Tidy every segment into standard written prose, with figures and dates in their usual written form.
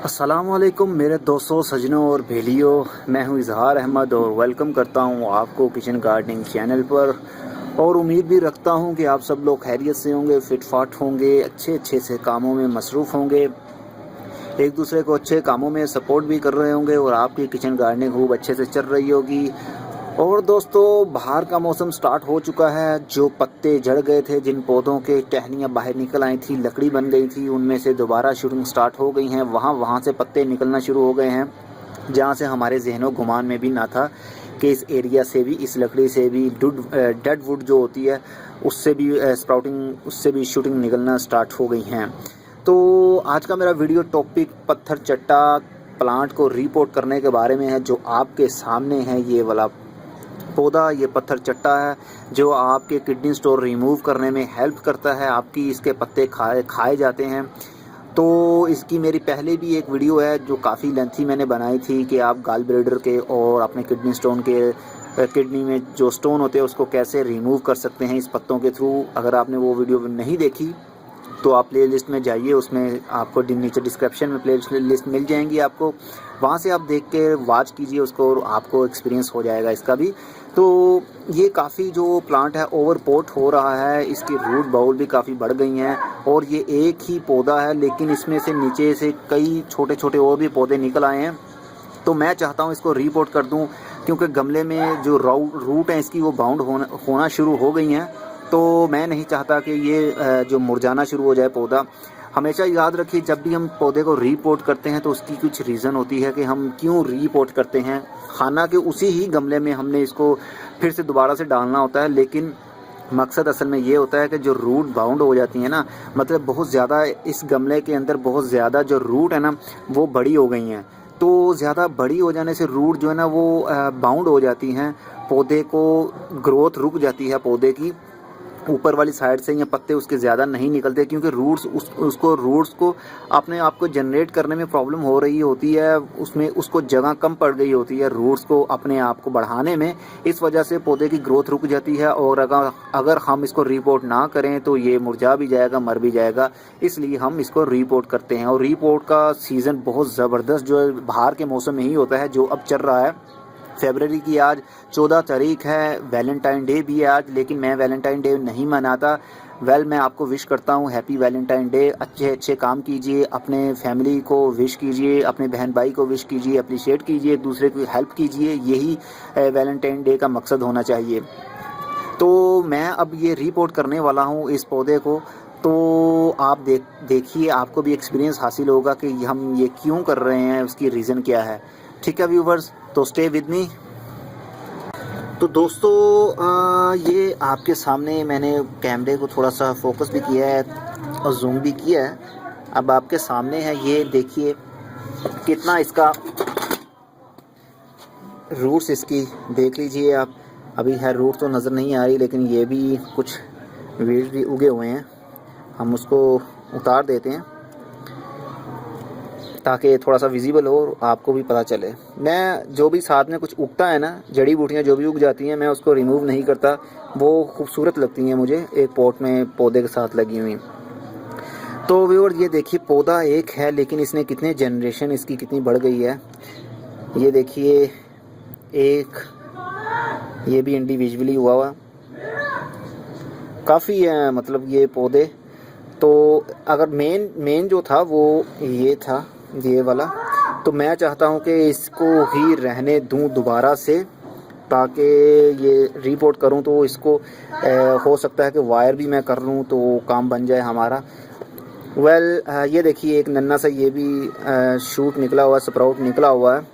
अस्सलामुअलैकुम मेरे दोस्तों, सजनों और भेलियों। मैं हूं इजहार अहमद और वेलकम करता हूं आपको किचन गार्डनिंग चैनल पर। और उम्मीद भी रखता हूं कि आप सब लोग खैरियत से होंगे, फिट फाट होंगे, अच्छे अच्छे से कामों में मसरूफ़ होंगे, एक दूसरे को अच्छे कामों में सपोर्ट भी कर रहे होंगे और आपकी किचन गार्डनिंग खूब अच्छे से चल रही होगी। और दोस्तों, बाहर का मौसम स्टार्ट हो चुका है। जो पत्ते झड़ गए थे, जिन पौधों के टहनियाँ बाहर निकल आई थी, लकड़ी बन गई थी, उनमें से दोबारा शूटिंग स्टार्ट हो गई हैं। वहाँ से पत्ते निकलना शुरू हो गए हैं, जहाँ से हमारे जहनों गुमान में भी ना था कि इस एरिया से भी, इस लकड़ी से भी डेड वुड जो होती है, उससे भी स्प्राउटिंग, उससे भी शूटिंग निकलना स्टार्ट हो गई हैं। तो आज का मेरा वीडियो टॉपिक पत्थर चट्टा प्लांट को रिपोर्ट करने के बारे में है। जो आपके सामने है ये वाला पौधा, ये पत्थर चट्टा है, जो आपके किडनी स्टोन रिमूव करने में हेल्प करता है। आपकी इसके पत्ते खाए जाते हैं। तो इसकी मेरी पहले भी एक वीडियो है जो काफ़ी लेंथी मैंने बनाई थी कि आप गाल ब्लैडर के और अपने किडनी स्टोन के, किडनी में जो स्टोन होते हैं उसको कैसे रिमूव कर सकते हैं इस पत्तों के थ्रू। अगर आपने वो वीडियो नहीं देखी तो आप प्ले लिस्ट में जाइए, उसमें आपको नीचे डिस्क्रिप्शन में प्ले लिस्ट मिल जाएंगी आपको, वहाँ से आप देख के वॉच कीजिए उसको और आपको एक्सपीरियंस हो जाएगा इसका भी। तो ये काफ़ी जो प्लांट है ओवरपोर्ट हो रहा है, इसकी रूट बाउल भी काफ़ी बढ़ गई हैं और ये एक ही पौधा है, लेकिन इसमें से नीचे से कई छोटे छोटे और भी पौधे निकल आए हैं। तो मैं चाहता हूँ इसको रिपोर्ट कर दूँ, क्योंकि गमले में जो रूट है इसकी वो बाउंड होना शुरू हो गई हैं। तो मैं नहीं चाहता कि ये जो मुरझाना शुरू हो जाए पौधा। हमेशा याद रखिए, जब भी हम पौधे को रीपोर्ट करते हैं तो उसकी कुछ रीज़न होती है कि हम क्यों रीपोर्ट करते हैं। खाना के उसी ही गमले में हमने इसको फिर से दोबारा से डालना होता है, लेकिन मकसद असल में ये होता है कि जो रूट बाउंड हो जाती है ना, मतलब बहुत ज़्यादा इस गमले के अंदर बहुत ज़्यादा जो रूट है ना वो बड़ी हो गई हैं। तो ज़्यादा बड़ी हो जाने से रूट जो है ना वो बाउंड हो जाती हैं, पौधे को ग्रोथ रुक जाती है पौधे की। ऊपर वाली साइड से ये पत्ते उसके ज़्यादा नहीं निकलते, क्योंकि रूट्स रूट्स को अपने आप को जनरेट करने में प्रॉब्लम हो रही होती है, उसमें उसको जगह कम पड़ गई होती है रूट्स को अपने आप को बढ़ाने में। इस वजह से पौधे की ग्रोथ रुक जाती है और अगर हम इसको रिपोर्ट ना करें तो ये मुरझा भी जाएगा, मर भी जाएगा। इसलिए हम इसको रिपोर्ट करते हैं। और रिपोर्ट का सीज़न बहुत ज़बरदस्त जो है बाहर के मौसम में ही होता है, जो अब चल रहा है। फरवरी की आज 14 तारीख है, वैलेंटाइन डे भी है आज, लेकिन मैं वैलेंटाइन डे नहीं मनाता। मैं आपको विश करता हूँ हैप्पी वैलेंटाइन डे। अच्छे अच्छे काम कीजिए, अपने फैमिली को विश कीजिए, अपने बहन भाई को विश कीजिए, अप्रिशिएट कीजिए, एक दूसरे की हेल्प कीजिए। यही वैलेंटाइन डे का मकसद होना चाहिए। तो मैं अब ये रिपोर्ट करने वाला हूँ इस पौधे को। तो आप देखिए, आपको भी एक्सपीरियंस हासिल होगा कि हम ये क्यों कर रहे हैं, उसकी रीज़न क्या है। ठीक है व्यूवर्स, तो स्टे विद मी। तो दोस्तों, ये आपके सामने मैंने कैमरे को थोड़ा सा फोकस भी किया है और जूम भी किया है। अब आपके सामने है, ये देखिए कितना इसका रूट्स, इसकी देख लीजिए आप। अभी है रूट तो नज़र नहीं आ रही, लेकिन ये भी कुछ वीड्स भी उगे हुए हैं। हम उसको उतार देते हैं ताकि थोड़ा सा विजिबल हो और आपको भी पता चले। मैं जो भी साथ में कुछ उगता है ना, जड़ी बूटियाँ जो भी उग जाती हैं, मैं उसको रिमूव नहीं करता। वो खूबसूरत लगती हैं मुझे एक पॉट में पौधे के साथ लगी हुई। तो व्यूअर, ये देखिए पौधा एक है, लेकिन इसने कितने जनरेशन इसकी कितनी बढ़ गई है। ये देखिए एक, ये भी इंडिविजुअली हुआ काफ़ी है, मतलब ये पौधे। तो अगर मेन जो था वो ये था, ये वाला। तो मैं चाहता हूँ कि इसको ही रहने दूँ दोबारा से, ताकि ये रिपोर्ट करूँ तो इसको हो सकता है कि वायर भी मैं कर लूँ तो काम बन जाए हमारा। ये देखिए एक नन्ना सा ये भी शूट निकला हुआ, स्प्राउट निकला हुआ है।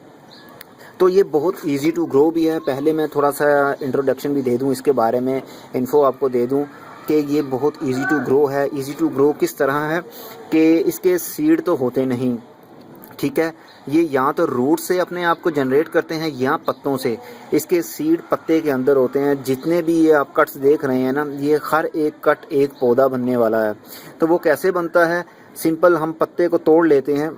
तो ये बहुत इजी टू ग्रो भी है। पहले मैं थोड़ा सा इंट्रोडक्शन भी दे दूँ इसके बारे में, इन्फो आपको दे दूँ कि ये बहुत इजी टू ग्रो है। इजी टू ग्रो किस तरह है कि इसके सीड तो होते नहीं, ठीक है। ये यहाँ तो रूट से अपने आप को जनरेट करते हैं, यहाँ पत्तों से। इसके सीड पत्ते के अंदर होते हैं। जितने भी ये आप कट्स देख रहे हैं ना, ये हर एक कट एक पौधा बनने वाला है। तो वो कैसे बनता है, सिंपल, हम पत्ते को तोड़ लेते हैं।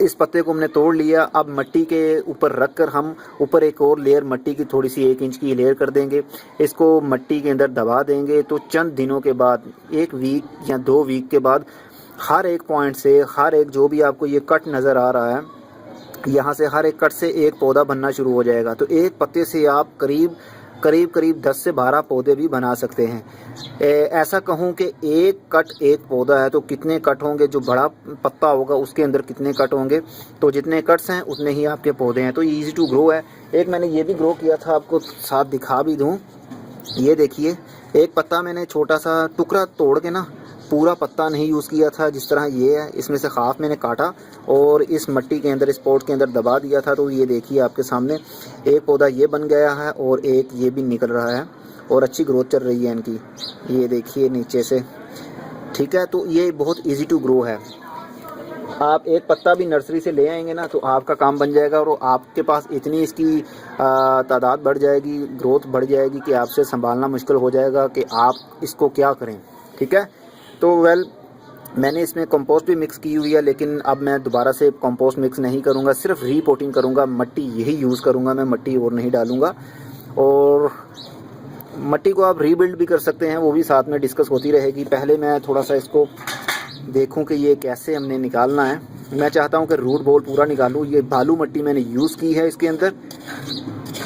इस पत्ते को हमने तोड़ लिया, अब मिट्टी के ऊपर रख कर हम ऊपर एक और लेयर मिट्टी की थोड़ी सी 1 इंच की लेयर कर देंगे। इसको मिट्टी के अंदर दबा देंगे। तो चंद दिनों के बाद, 1 वीक या 2 वीक के बाद हर एक पॉइंट से, हर एक जो भी आपको ये कट नज़र आ रहा है, यहाँ से हर एक कट से एक पौधा बनना शुरू हो जाएगा। तो एक पत्ते से आप करीब करीब 10 से 12 पौधे भी बना सकते हैं। ऐसा कहूँ कि एक कट एक पौधा है तो कितने कट होंगे, जो बड़ा पत्ता होगा उसके अंदर कितने कट होंगे, तो जितने कट्स हैं उतने ही आपके पौधे हैं। तो ये ईज़ी टू ग्रो है। एक मैंने ये भी ग्रो किया था, आपको साथ दिखा भी दूँ। ये देखिए, एक पत्ता मैंने छोटा सा टुकड़ा तोड़ के ना, पूरा पत्ता नहीं यूज़ किया था, जिस तरह ये है, इसमें से खाफ मैंने काटा और इस मिट्टी के अंदर, इस पॉट के अंदर दबा दिया था। तो ये देखिए आपके सामने एक पौधा ये बन गया है और एक ये भी निकल रहा है और अच्छी ग्रोथ चल रही है इनकी। ये देखिए नीचे से, ठीक है। तो ये बहुत इजी टू ग्रो है। आप एक पत्ता भी नर्सरी से ले आएंगे ना तो आपका काम बन जाएगा और आपके पास इतनी इसकी तादाद बढ़ जाएगी, ग्रोथ बढ़ जाएगी कि आपसे संभालना मुश्किल हो जाएगा कि आप इसको क्या करें, ठीक है। तो मैंने इसमें कंपोस्ट भी मिक्स की हुई है, लेकिन अब मैं दोबारा से कंपोस्ट मिक्स नहीं करूँगा, सिर्फ रीपोटिंग करूँगा। मिट्टी यही यूज़ करूँगा मैं, मिट्टी और नहीं डालूँगा। और मिट्टी को आप रीबिल्ड भी कर सकते हैं, वो भी साथ में डिस्कस होती रहेगी। पहले मैं थोड़ा सा इसको देखूं कि ये कैसे हमने निकालना है। मैं चाहता हूं कि रूट बॉल पूरा निकालूं। ये बालू मिट्टी मैंने यूज़ की है इसके अंदर।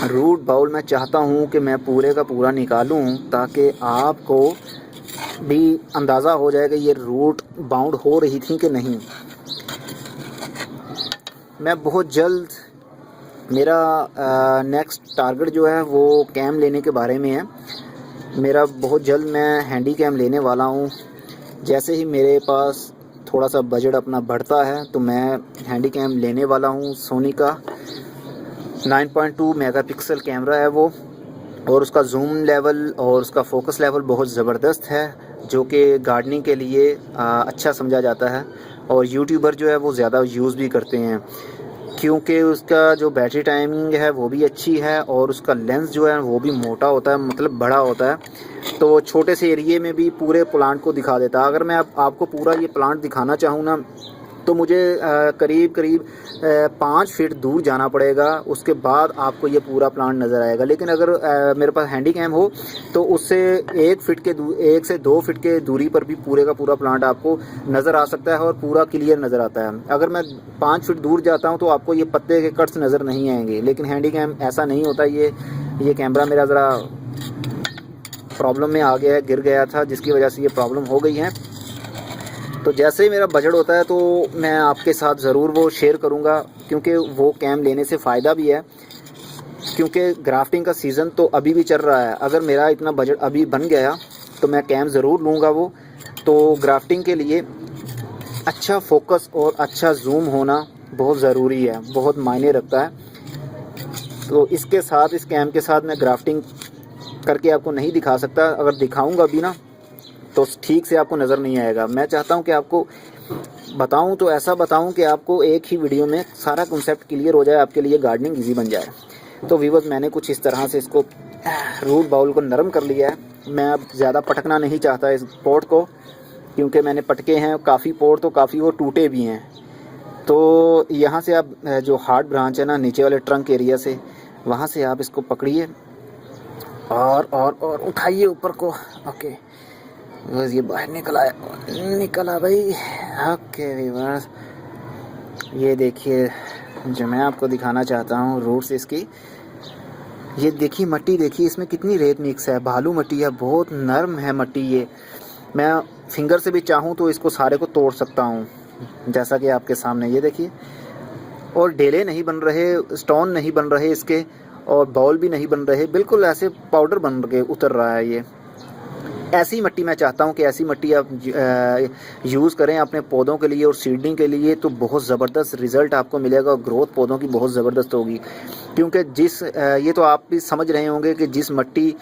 रूट बाउल मैं चाहता हूं कि मैं पूरे का पूरा निकालूं ताकि आपको भी अंदाज़ा हो जाए कि ये रूट बाउंड हो रही थी कि नहीं। मैं बहुत जल्द, मेरा नेक्स्ट टारगेट जो है वो कैम लेने के बारे में है। मेरा बहुत जल्द मैं हैंडी कैम लेने वाला हूँ। जैसे ही मेरे पास थोड़ा सा बजट अपना बढ़ता है तो मैं हैंडी कैम लेने वाला हूँ। सोनी का 9.2 मेगापिक्सल कैमरा है वो, और उसका जूम लेवल और उसका फोकस लेवल बहुत ज़बरदस्त है, जो कि गार्डनिंग के लिए अच्छा समझा जाता है। और यूट्यूबर जो है वो ज़्यादा यूज़ भी करते हैं, क्योंकि उसका जो बैटरी टाइमिंग है वो भी अच्छी है और उसका लेंस जो है वो भी मोटा होता है, मतलब बड़ा होता है, तो छोटे से एरिए में भी पूरे प्लांट को दिखा देता है। अगर मैं आपको पूरा ये प्लांट दिखाना चाहूँ ना तो मुझे करीब 5 फीट दूर जाना पड़ेगा, उसके बाद आपको ये पूरा प्लांट नज़र आएगा। लेकिन अगर मेरे पास हैंडी कैम हो तो उससे 1 से 2 फीट के दूरी पर भी पूरे का पूरा प्लांट आपको नज़र आ सकता है और पूरा क्लियर नज़र आता है। अगर मैं 5 फीट दूर जाता हूँ तो आपको ये पत्ते के कट्स नज़र नहीं आएंगे, लेकिन हैंडी कैम ऐसा नहीं होता। ये कैमरा मेरा ज़रा प्रॉब्लम में आ गया है, गिर गया था, जिसकी वजह से ये प्रॉब्लम हो गई है। तो जैसे ही मेरा बजट होता है तो मैं आपके साथ ज़रूर वो शेयर करूँगा, क्योंकि वो कैम लेने से फ़ायदा भी है, क्योंकि ग्राफ्टिंग का सीज़न तो अभी भी चल रहा है। अगर मेरा इतना बजट अभी बन गया तो मैं कैम ज़रूर लूँगा वो। तो ग्राफ्टिंग के लिए अच्छा फोकस और अच्छा जूम होना बहुत ज़रूरी है, बहुत मायने रखता है। तो इसके साथ, इस कैम के साथ मैं ग्राफ्टिंग करके आपको नहीं दिखा सकता। अगर दिखाऊंगा भी ना तो ठीक से आपको नज़र नहीं आएगा। मैं चाहता हूं कि आपको बताऊं तो ऐसा बताऊं कि आपको एक ही वीडियो में सारा कॉन्सेप्ट क्लियर हो जाए, आपके लिए गार्डनिंग इजी बन जाए। तो व्यूअर्स, मैंने कुछ इस तरह से इसको रूट बाउल को नरम कर लिया है। मैं अब ज़्यादा पटकना नहीं चाहता इस पॉट को, क्योंकि मैंने पटके हैं काफ़ी पॉट, तो काफ़ी वो टूटे भी हैं। तो यहाँ से आप जो हार्ड ब्रांच है ना, नीचे वाले ट्रंक एरिया से, वहाँ से आप इसको पकड़िए और उठाइए ऊपर को। ओके बस, ये बाहर निकला भाई। ओके व्यूअर्स, ये देखिए जो मैं आपको दिखाना चाहता हूँ रूट्स इसकी। ये देखिए मिट्टी, देखिए इसमें कितनी रेत मिक्स है, बालू मिट्टी है, बहुत नरम है मिट्टी। ये मैं फिंगर से भी चाहूँ तो इसको सारे को तोड़ सकता हूँ, जैसा कि आपके सामने ये देखिए। और डेले नहीं बन रहे, स्टोन नहीं बन रहे इसके, और बाउल भी नहीं बन रहे, बिल्कुल ऐसे पाउडर बन के उतर रहा है ये। ऐसी मिट्टी मैं चाहता हूँ कि ऐसी मिट्टी आप यूज़ करें अपने पौधों के लिए और सीडलिंग के लिए, तो बहुत ज़बरदस्त रिज़ल्ट आपको मिलेगा। ग्रोथ पौधों की बहुत ज़बरदस्त होगी, क्योंकि ये तो आप भी समझ रहे होंगे कि जिस मिट्टी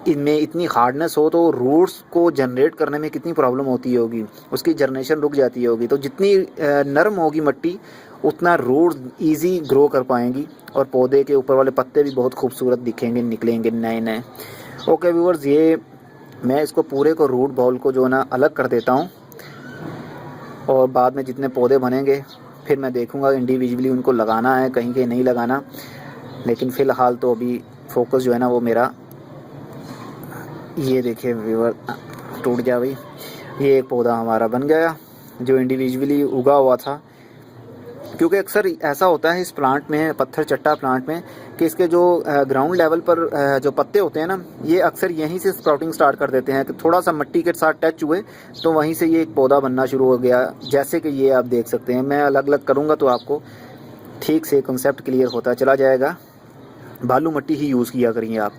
इनमें इतनी हार्डनेस हो तो रूट्स को जनरेट करने में कितनी प्रॉब्लम होती होगी, उसकी जनरेशन रुक जाती होगी। तो जितनी नरम होगी मिट्टी उतना रूट्स ईजी ग्रो कर पाएंगी और पौधे के ऊपर वाले पत्ते भी बहुत खूबसूरत दिखेंगे, निकलेंगे नए नए। ओके व्यूअर्स, ये मैं इसको पूरे को रूट बाउल को जो है ना अलग कर देता हूँ, और बाद में जितने पौधे बनेंगे फिर मैं देखूँगा इंडिविजुअली उनको लगाना है कहीं कहीं नहीं लगाना। लेकिन फ़िलहाल तो अभी फोकस जो है ना वो मेरा, ये देखिए व्यूअर, टूट गया भाई। ये एक पौधा हमारा बन गया जो इंडिविजुअली उगा हुआ था, क्योंकि अक्सर ऐसा होता है इस प्लांट में, पत्थर चट्टा प्लांट में, कि इसके जो ग्राउंड लेवल पर जो पत्ते होते हैं ना, ये अक्सर यहीं से स्प्राउटिंग स्टार्ट कर देते हैं कि थोड़ा सा मिट्टी के साथ टच हुए तो वहीं से ये एक पौधा बनना शुरू हो गया। जैसे कि ये आप देख सकते हैं, मैं अलग अलग करूँगा तो आपको ठीक से कंसेप्ट क्लियर होता चला जाएगा। बालू मिट्टी ही यूज़ किया करिए आप।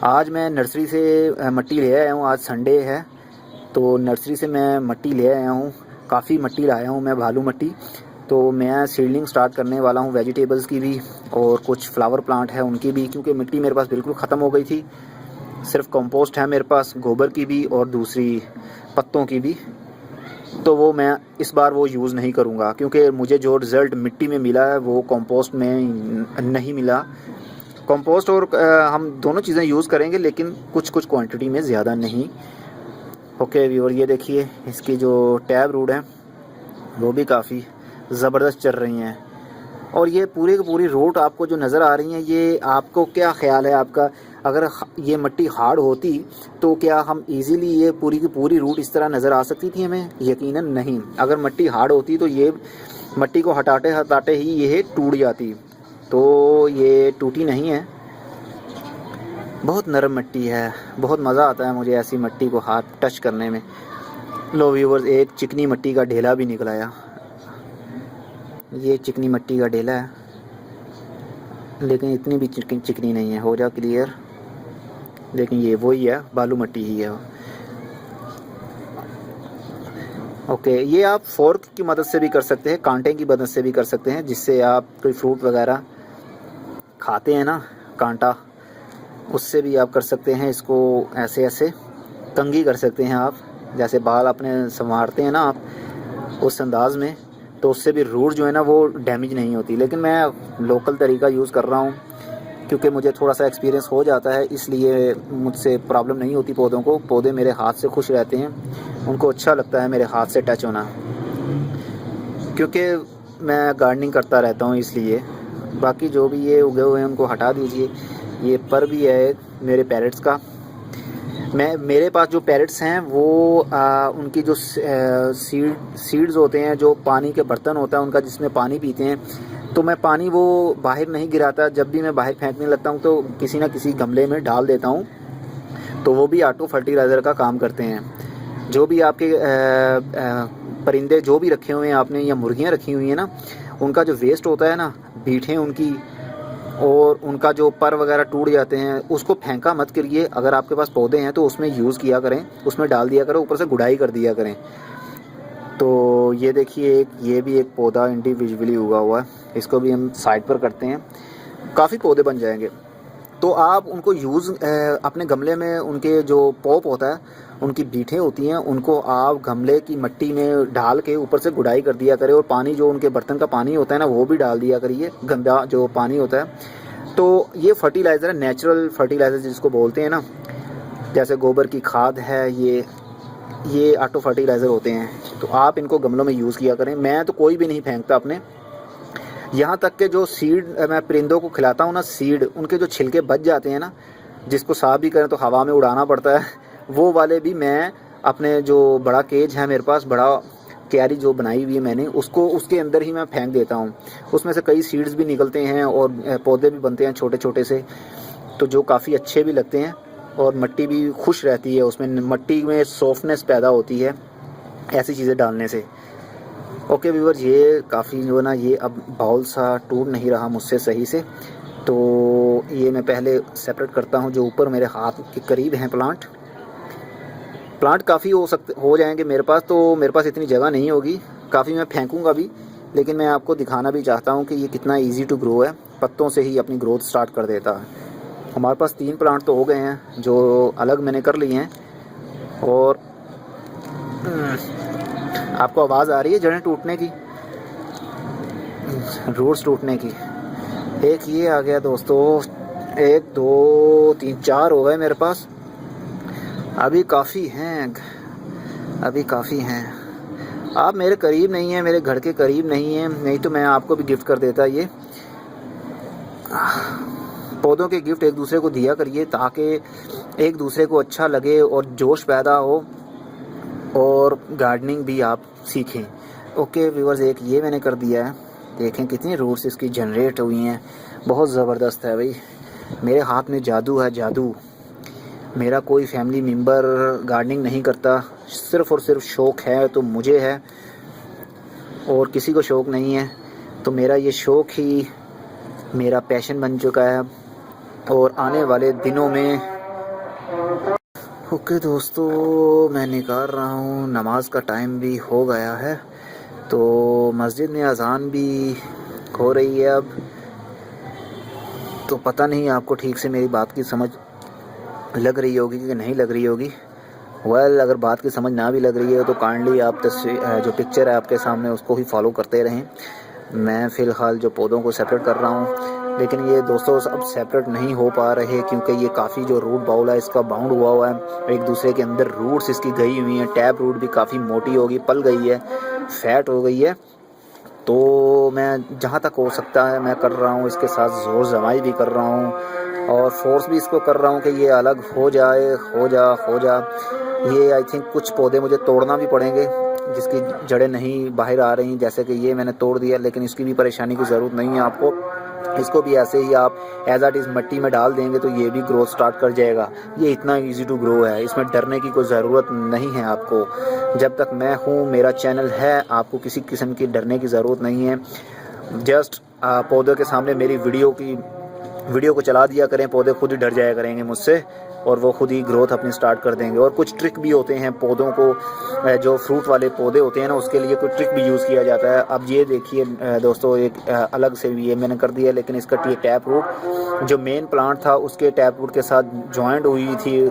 आज मैं नर्सरी से मिट्टी ले आया हूँ, आज संडे है तो नर्सरी से मैं मिट्टी ले आया हूँ, काफ़ी मिट्टी लाया हूँ मैं, बालू मिट्टी। तो मैं सीडलिंग स्टार्ट करने वाला हूँ वेजिटेबल्स की भी और कुछ फ्लावर प्लांट है उनकी भी, क्योंकि मिट्टी मेरे पास बिल्कुल ख़त्म हो गई थी। सिर्फ कंपोस्ट है मेरे पास, गोबर की भी और दूसरी पत्तों की भी। तो वो मैं इस बार वो यूज़ नहीं करूँगा, क्योंकि मुझे जो रिज़ल्ट मिट्टी में मिला है वो कंपोस्ट में नहीं मिला। कंपोस्ट और हम दोनों चीज़ें यूज़ करेंगे, लेकिन कुछ कुछ क्वांटिटी में, ज़्यादा नहीं। ओके व्यूअर, ये देखिए इसकी जो टैब रूट है वो भी काफ़ी ज़बरदस्त चल रही हैं। और ये पूरी की पूरी रूट आपको जो नज़र आ रही हैं, ये आपको क्या ख़्याल है आपका, अगर ये मिट्टी हार्ड होती तो क्या हम इजीली ये पूरी की पूरी रूट इस तरह नज़र आ सकती थी हमें? यकीनन नहीं। अगर मिट्टी हार्ड होती तो ये मिट्टी को हटाते हटाते ही ये टूट जाती, तो ये टूटी नहीं है। बहुत नरम मिट्टी है, बहुत मज़ा आता है मुझे ऐसी मिट्टी को हाथ टच करने में। लो व्यूवर्स, एक चिकनी मिट्टी का ढेला भी निकल आया। ये चिकनी मिट्टी का ढेला है, लेकिन इतनी भी चिकनी नहीं है, हो जा क्लियर। लेकिन ये वही है, बालू मिट्टी ही है। ओके, ये आप फोर्क की मदद से भी कर सकते हैं, कांटे की मदद से भी कर सकते हैं, जिससे आप कोई फ्रूट वगैरह खाते हैं ना, कांटा, उससे भी आप कर सकते हैं। इसको ऐसे ऐसे कंघी कर सकते हैं आप, जैसे बाल अपने संवारते हैं ना आप, उस अंदाज में, तो उससे भी रूट जो है ना वो डैमेज नहीं होती। लेकिन मैं लोकल तरीका यूज़ कर रहा हूँ, क्योंकि मुझे थोड़ा सा एक्सपीरियंस हो जाता है, इसलिए मुझसे प्रॉब्लम नहीं होती पौधों को। पौधे मेरे हाथ से खुश रहते हैं, उनको अच्छा लगता है मेरे हाथ से टच होना, क्योंकि मैं गार्डनिंग करता रहता हूँ इसलिए। बाकी जो भी ये उगे हुए हैं उनको हटा दीजिए। ये पर भी है मेरे पैरेट्स का। मेरे पास जो पैरेट्स हैं वो उनकी जो सीड्स होते हैं, जो पानी के बर्तन होता है उनका, जिसमें पानी पीते हैं, तो मैं पानी वो बाहर नहीं गिराता। जब भी मैं बाहर फेंकने लगता हूँ तो किसी ना किसी गमले में डाल देता हूँ, तो वो भी ऑटो फर्टिलाइज़र का काम करते हैं। जो भी आपके परिंदे जो भी रखे हुए हैं आपने, या मुर्गियाँ रखी हुई हैं ना, उनका जो वेस्ट होता है ना, बीठें उनकी, और उनका जो पर वगैरह टूट जाते हैं, उसको फेंका मत करिए। अगर आपके पास पौधे हैं तो उसमें यूज़ किया करें, उसमें डाल दिया करें, ऊपर से गुड़ाई कर दिया करें। तो ये देखिए, ये भी एक पौधा इंडिविजुअली उगा हुआ है, इसको भी हम साइड पर करते हैं, काफ़ी पौधे बन जाएंगे। तो आप उनको यूज़ अपने गमले में, उनके जो पॉप होता है, उनकी बीठें होती हैं, उनको आप गमले की मिट्टी में डाल के ऊपर से गुड़ाई कर दिया करें, और पानी जो उनके बर्तन का पानी होता है ना वो भी डाल दिया करिए, गंदा जो पानी होता है। तो ये फर्टिलाइज़र है, नेचुरल फर्टिलाइज़र जिसको बोलते हैं ना, जैसे गोबर की खाद है, ये ऑटो फर्टिलाइज़र होते हैं। तो आप इनको गमलों में यूज़ किया करें। मैं तो कोई भी नहीं फेंकता अपने, यहाँ तक के जो सीड मैं परिंदों को खिलाता हूँ ना, सीड, उनके जो छिलके बच जाते हैं ना, जिसको साफ भी करें तो हवा में उड़ाना पड़ता है, वो वाले भी मैं अपने जो बड़ा केज है मेरे पास, बड़ा क्यारी जो बनाई हुई है मैंने, उसको उसके अंदर ही मैं फेंक देता हूँ। उसमें से कई सीड्स भी निकलते हैं और पौधे भी बनते हैं छोटे छोटे से, तो जो काफ़ी अच्छे भी लगते हैं, और मिट्टी भी खुश रहती है, उसमें मिट्टी में सॉफ्टनेस पैदा होती है ऐसी चीज़ें डालने से। ओके व्यूअर्स, ये काफ़ी जो है ना, ये अब बाउल सा टूट नहीं रहा मुझसे सही से, तो ये मैं पहले सेपरेट करता हूँ। जो ऊपर मेरे हाथ के करीब हैं प्लांट काफ़ी हो जाएंगे मेरे पास, तो मेरे पास इतनी जगह नहीं होगी, काफ़ी मैं फेंकूँगा भी, लेकिन मैं आपको दिखाना भी चाहता हूँ कि ये कितना इजी टू ग्रो है, पत्तों से ही अपनी ग्रोथ स्टार्ट कर देता है। हमारे पास 3 प्लांट तो हो गए हैं जो अलग मैंने कर लिए हैं। और आपको आवाज़ आ रही है जड़ें टूटने की, रूट्स टूटने की। एक ये आ गया दोस्तों, 1 2 3 4 हो गए मेरे पास, अभी काफ़ी हैं। आप मेरे करीब नहीं हैं, मेरे घर के करीब नहीं हैं, नहीं तो मैं आपको भी गिफ्ट कर देता। ये पौधों के गिफ्ट एक दूसरे को दिया करिए, ताकि एक दूसरे को अच्छा लगे और जोश पैदा हो। और गार्डनिंग भी आप सीखें। ओके व्यूअर्स, एक ये मैंने कर दिया है, देखें कितनी रूट्स इसकी जनरेट हुई हैं, बहुत ज़बरदस्त है भाई। मेरे हाथ में जादू है, जादू। मेरा कोई फैमिली मेम्बर गार्डनिंग नहीं करता, सिर्फ़ और सिर्फ शौक़ है तो मुझे है, और किसी को शौक़ नहीं है। तो मेरा ये शौक़ ही मेरा पैशन बन चुका है। और आने वाले दिनों में ओके दोस्तों, मैं निकाल रहा हूँ, नमाज का टाइम भी हो गया है, तो मस्जिद में अज़ान भी हो रही है अब। तो पता नहीं आपको ठीक से मेरी बात की समझ लग रही होगी कि नहीं लग रही होगी। अगर बात की समझ ना भी लग रही है तो काइंडली आप तस्वीर जो पिक्चर है आपके सामने उसको ही फॉलो करते रहें। मैं फ़िलहाल जो पौधों को सेपरेट कर रहा हूँ, लेकिन ये दोस्तों अब सेपरेट नहीं हो पा रहे क्योंकि ये काफ़ी जो रूट बाउल है इसका बाउंड हुआ है एक दूसरे के अंदर। रूट्स इसकी गई हुई हैं, टैप रूट भी काफ़ी मोटी होगी, पल गई है, फैट हो गई है। तो मैं जहाँ तक हो सकता है मैं कर रहा हूँ, इसके साथ ज़ोर जमाई भी कर रहा हूँ और फोर्स भी इसको कर रहा हूँ कि ये अलग हो जाए, हो जा। ये आई थिंक कुछ पौधे मुझे तोड़ना भी पड़ेंगे जिसकी जड़ें नहीं बाहर आ रही, जैसे कि ये मैंने तोड़ दिया, लेकिन इसकी भी परेशानी की ज़रूरत नहीं है आपको। इसको भी ऐसे ही आप एज इट इज़ मिट्टी में डाल देंगे तो ये भी ग्रोथ स्टार्ट कर जाएगा। ये इतना इजी टू ग्रो है, इसमें डरने की कोई ज़रूरत नहीं है आपको। जब तक मैं हूँ, मेरा चैनल है, आपको किसी किस्म की डरने की ज़रूरत नहीं है। जस्ट पौधों के सामने मेरी वीडियो को चला दिया करें, पौधे खुद ही डर जाया करेंगे मुझसे और वो खुद ही ग्रोथ अपनी स्टार्ट कर देंगे। और कुछ ट्रिक भी होते हैं पौधों को, जो फ्रूट वाले पौधे होते हैं ना, उसके लिए कोई ट्रिक भी यूज़ किया जाता है। अब ये देखिए दोस्तों, एक अलग से ये मैंने कर दिया, लेकिन इसका ये टैप रूट जो मेन प्लांट था उसके टैप रूट के साथ जॉइंट हुई थी,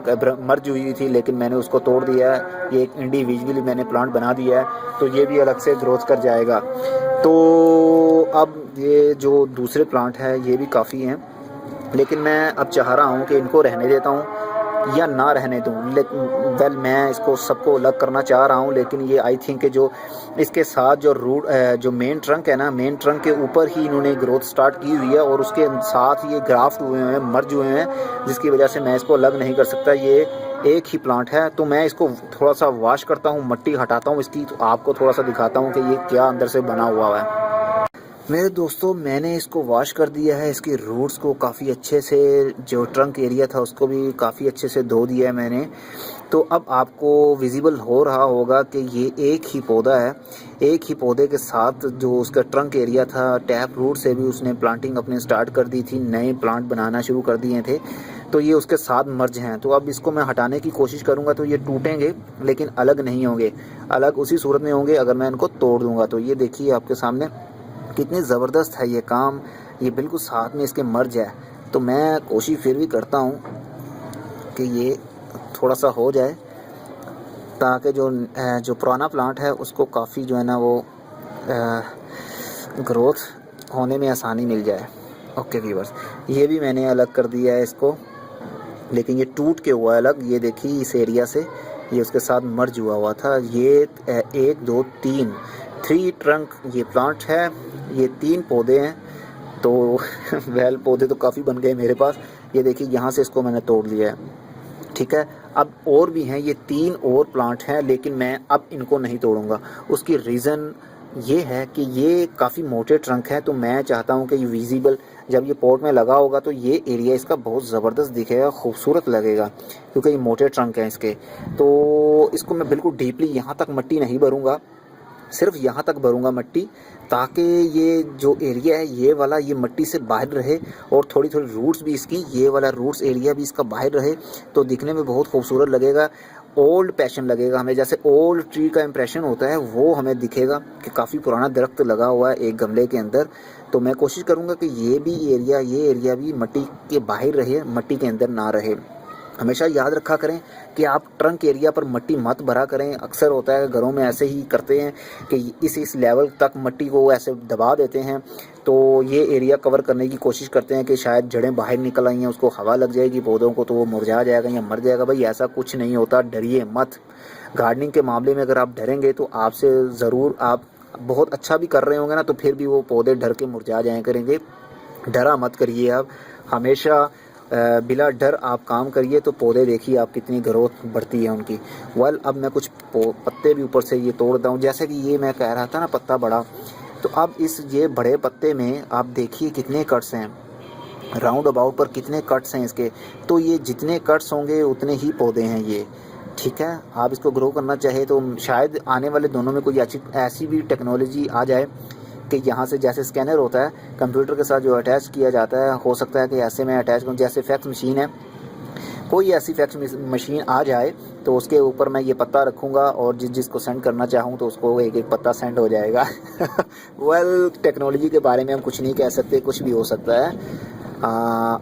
मर्ज हुई थी, लेकिन मैंने उसको तोड़ दिया है। ये एक इंडिविजुअली मैंने प्लांट बना दिया है, तो ये भी अलग से ग्रोथ कर जाएगा। तो अब ये जो दूसरे प्लांट है ये भी काफ़ी हैं, लेकिन मैं अब चाह रहा हूँ कि इनको रहने देता हूँ या ना रहने दूँ। लेकिन मैं इसको सबको अलग करना चाह रहा हूँ, लेकिन ये आई थिंक कि जो इसके साथ जो रूट जो मेन ट्रंक है ना, मेन ट्रंक के ऊपर ही इन्होंने ग्रोथ स्टार्ट की हुई है और उसके साथ ये ग्राफ्ट हुए हैं, मर्ज हुए हैं, जिसकी वजह से मैं इसको अलग नहीं कर सकता। ये एक ही प्लांट है, तो मैं इसको थोड़ा सा वॉश करता हूँ, मिट्टी हटाता हूँ इसकी, तो आपको थोड़ा सा दिखाता हूँ कि ये क्या अंदर से बना हुआ है। मेरे दोस्तों, मैंने इसको वॉश कर दिया है, इसकी रूट्स को काफ़ी अच्छे से, जो ट्रंक एरिया था उसको भी काफ़ी अच्छे से धो दिया है मैंने। तो अब आपको विजिबल हो रहा होगा कि ये एक ही पौधा है, एक ही पौधे के साथ जो उसका ट्रंक एरिया था, टैप रूट से भी उसने प्लांटिंग अपनी स्टार्ट कर दी थी, नए प्लांट बनाना शुरू कर दिए थे, तो ये उसके साथ मर्ज हैं। तो अब इसको मैं हटाने की कोशिश करूँगा तो ये टूटेंगे, लेकिन अलग नहीं होंगे। अलग उसी सूरत में होंगे अगर मैं इनको तोड़ दूँगा। तो ये देखिए आपके सामने कितनी ज़बरदस्त है ये काम, ये बिल्कुल साथ में इसके मर्ज है। तो मैं कोशिश फिर भी करता हूँ कि ये थोड़ा सा हो जाए, ताकि जो पुराना प्लांट है उसको काफ़ी जो है ना वो ग्रोथ होने में आसानी मिल जाए। ओके व्यूअर्स, ये भी मैंने अलग कर दिया है इसको, लेकिन ये टूट के हुआ है अलग। ये देखिए इस एरिया से ये उसके साथ मर्ज हुआ था। ये 1 2 3 ट्रंक ये प्लांट है, ये 3 पौधे हैं। तो वेल पौधे तो काफ़ी बन गए मेरे पास। ये देखिए यहाँ से इसको मैंने तोड़ लिया है, ठीक है। अब और भी हैं, ये 3 और प्लांट हैं, लेकिन मैं अब इनको नहीं तोड़ूंगा। उसकी रीज़न ये है कि ये काफ़ी मोटे ट्रंक हैं, तो मैं चाहता हूँ कि ये विजिबल जब ये पॉट में लगा होगा तो ये एरिया इसका बहुत ज़बरदस्त दिखेगा, खूबसूरत लगेगा, क्योंकि ये मोटे ट्रंक हैं इसके। तो इसको मैं बिल्कुल डीपली यहाँ तक मिट्टी नहीं भरूँगा, सिर्फ यहाँ तक भरूँगा मिट्टी, ताकि ये जो एरिया है ये वाला ये मिट्टी से बाहर रहे और थोड़ी थोड़ी रूट्स भी इसकी, ये वाला रूट्स एरिया भी इसका बाहर रहे, तो दिखने में बहुत खूबसूरत लगेगा। ओल्ड पैशन लगेगा हमें, जैसे ओल्ड ट्री का इम्प्रेशन होता है वो हमें दिखेगा कि काफ़ी पुराना दरख्त लगा हुआ है एक गमले के अंदर। तो मैं कोशिश करूँगा कि ये एरिया भी मिट्टी के बाहर रहे, मिट्टी के अंदर ना रहे। हमेशा याद रखा करें कि आप ट्रंक एरिया पर मिट्टी मत भरा करें। अक्सर होता है घरों में ऐसे ही करते हैं कि इस लेवल तक मिट्टी को ऐसे दबा देते हैं, तो ये एरिया कवर करने की कोशिश करते हैं कि शायद जड़ें बाहर निकल आई हैं, उसको हवा लग जाएगी पौधों को तो वो मुरझा जाएगा या मर जाएगा। भाई ऐसा कुछ नहीं होता, डरिए मत। गार्डनिंग के मामले में अगर आप डरेंगे तो आपसे ज़रूर, आप बहुत अच्छा भी कर रहे होंगे ना, तो फिर भी वो पौधे डर के मुरझा जाया करेंगे। डरा मत करिए आप, हमेशा बिला डर आप काम करिए तो पौधे देखिए आप कितनी ग्रोथ बढ़ती है उनकी। वेल अब मैं कुछ पत्ते भी ऊपर से ये तोड़ता हूँ, जैसे कि ये मैं कह रहा था ना पत्ता बड़ा, तो अब इस ये बड़े पत्ते में आप देखिए कितने कट्स हैं, राउंड अबाउट पर कितने कट्स हैं इसके। तो ये जितने कट्स होंगे उतने ही पौधे हैं ये, ठीक है। आप इसको ग्रो करना चाहे तो शायद आने वाले दोनों में कोई ऐसी भी टेक्नोलॉजी आ जाए कि यहाँ से जैसे स्कैनर होता है कंप्यूटर के साथ जो अटैच किया जाता है, हो सकता है कि ऐसे में अटैच करूँ, जैसे फैक्स मशीन है, कोई ऐसी फैक्स मशीन आ जाए तो उसके ऊपर मैं ये पत्ता रखूँगा और जिसको सेंड करना चाहूँ तो उसको एक एक पत्ता सेंड हो जाएगा। वेल टेक्नोलॉजी के बारे में हम कुछ नहीं कह सकते, कुछ भी हो सकता है।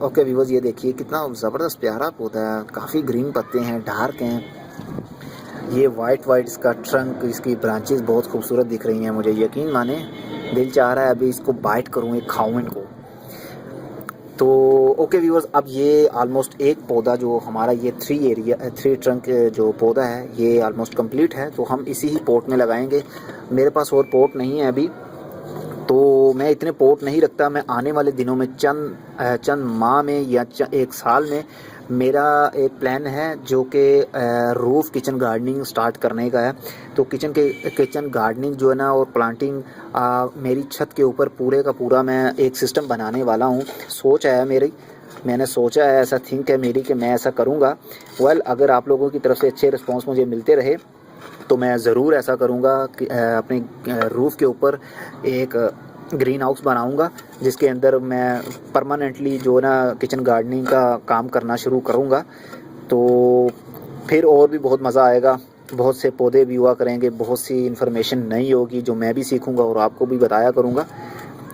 ओके व्यूअर्स, ये देखिए कितना ज़बरदस्त प्यारा पौधा है, काफ़ी ग्रीन पत्ते हैं, डार्क हैं, ये वाइट इसका ट्रंक, इसकी ब्रांचेस बहुत खूबसूरत दिख रही हैं मुझे, यकीन माने दिल चाह रहा है अभी इसको बाइट करूँ, एक खाऊं इनको। तो ओके व्यूअर्स, अब ये ऑलमोस्ट एक पौधा जो हमारा ये 3 ट्रंक जो पौधा है ये ऑलमोस्ट कंप्लीट है, तो हम इसी ही पॉट में लगाएंगे। मेरे पास और पॉट नहीं है अभी, तो मैं इतने पॉट नहीं रखता। मैं आने वाले दिनों में चंद माह में या एक साल में मेरा एक प्लान है जो कि रूफ किचन गार्डनिंग स्टार्ट करने का है। तो किचन गार्डनिंग जो है ना और प्लांटिंग, मेरी छत के ऊपर पूरे का पूरा मैं एक सिस्टम बनाने वाला हूँ। मैंने सोचा है, ऐसा थिंक है मेरी कि मैं ऐसा करूँगा। वेल अगर आप लोगों की तरफ से अच्छे रिस्पॉन्स मुझे मिलते रहे तो मैं ज़रूर ऐसा करूँगा कि अपने रूफ़ के ऊपर एक ग्रीन हाउस बनाऊंगा जिसके अंदर मैं परमानेंटली जो ना किचन गार्डनिंग का काम करना शुरू करूंगा। तो फिर और भी बहुत मज़ा आएगा, बहुत से पौधे भी हुआ करेंगे, बहुत सी इन्फॉर्मेशन नई होगी जो मैं भी सीखूंगा और आपको भी बताया करूंगा।